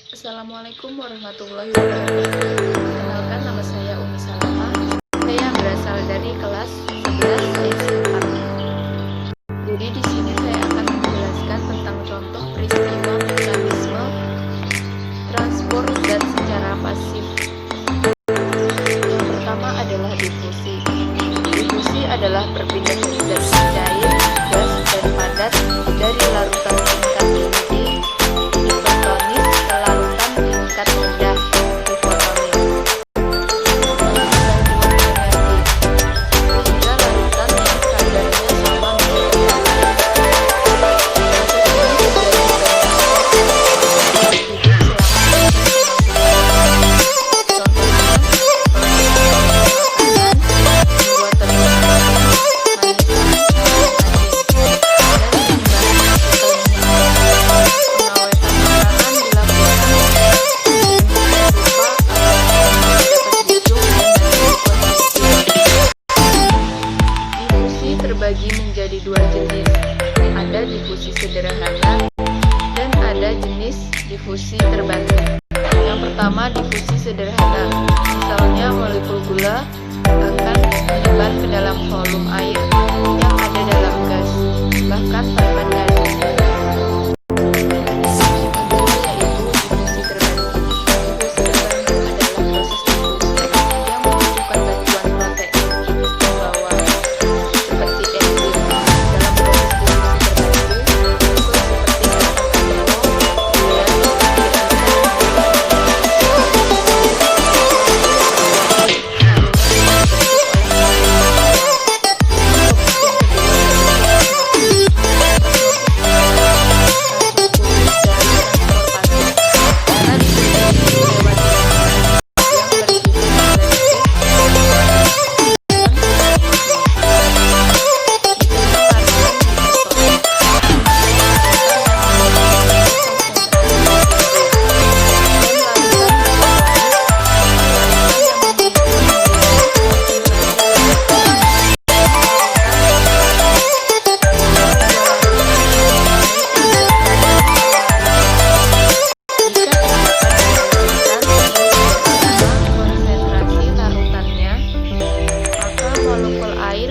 Assalamualaikum warahmatullahi wabarakatuh. Perkenalkan, nama saya Umi Salamah. Saya berasal dari kelas 11 seksi 4. Jadi di sini saya akan menjelaskan tentang contoh peristiwa mekanisme transport zat secara pasif. Yang pertama adalah difusi. Difusi adalah perpindahan zat cair, gas, dan padat dari larutan tingkat tinggi hipertonis ke larutan tingkat rendah hipotonis. Sehingga larutan yang kadarnya sama terbagi menjadi dua jenis, ada difusi sederhana dan ada jenis difusi terbalik. Yang pertama, difusi sederhana, misalnya molekul gula akan menyebar ke dalam volume air yang ada dalam gas, bahkan tanpa diaduk.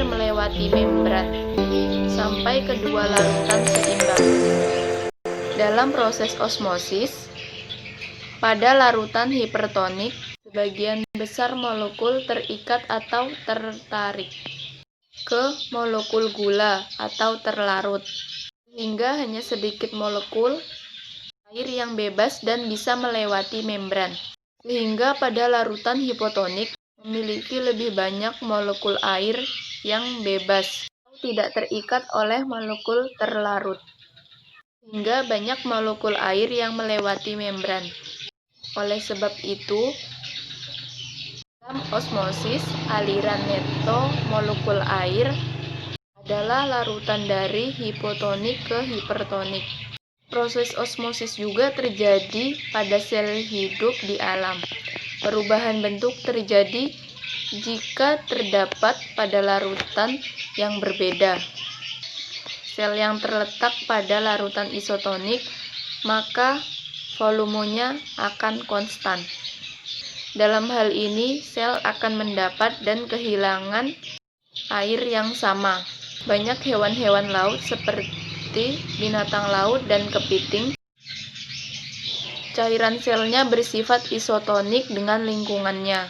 Melewati membran sampai kedua larutan seimbang. Dalam proses osmosis, pada larutan hipertonik, sebagian besar molekul terikat atau tertarik ke molekul gula atau terlarut, sehingga hanya sedikit molekul air yang bebas dan bisa melewati membran. Sehingga pada larutan hipotonik memiliki lebih banyak molekul air yang bebas, tidak terikat oleh molekul terlarut, sehingga banyak molekul air yang melewati membran. Oleh sebab itu, dalam osmosis, aliran neto molekul air adalah larutan dari hipotonik ke hipertonik. Proses osmosis juga terjadi pada sel hidup di alam. Perubahan bentuk terjadi jika terdapat pada larutan yang berbeda. Sel yang terletak pada larutan isotonik, maka volumenya akan konstan. Dalam hal ini, sel akan mendapat dan kehilangan air yang sama. Banyak hewan-hewan laut seperti binatang laut dan kepiting, cairan selnya bersifat isotonik dengan lingkungannya.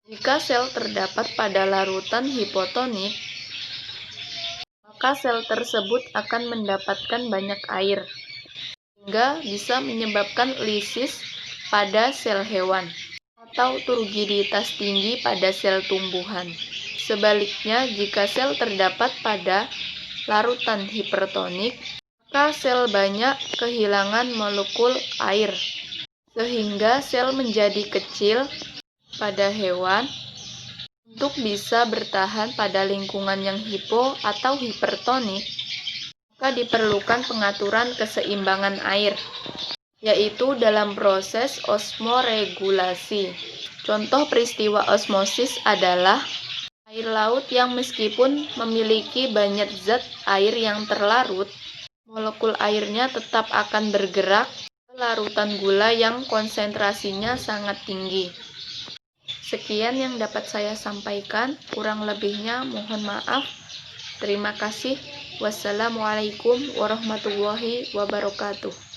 Jika sel terdapat pada larutan hipotonik, maka sel tersebut akan mendapatkan banyak air, sehingga bisa menyebabkan lisis pada sel hewan atau turgiditas tinggi pada sel tumbuhan. Sebaliknya, jika sel terdapat pada larutan hipertonik, maka sel banyak kehilangan molekul air, sehingga sel menjadi kecil pada hewan. Untuk bisa bertahan pada lingkungan yang hipo atau hipertonik, maka diperlukan pengaturan keseimbangan air, yaitu dalam proses osmoregulasi. Contoh peristiwa osmosis adalah air laut yang meskipun memiliki banyak zat air yang terlarut, molekul airnya tetap akan bergerak ke larutan gula yang konsentrasinya sangat tinggi. Sekian yang dapat saya sampaikan, kurang lebihnya mohon maaf. Terima kasih. Wassalamualaikum warahmatullahi wabarakatuh.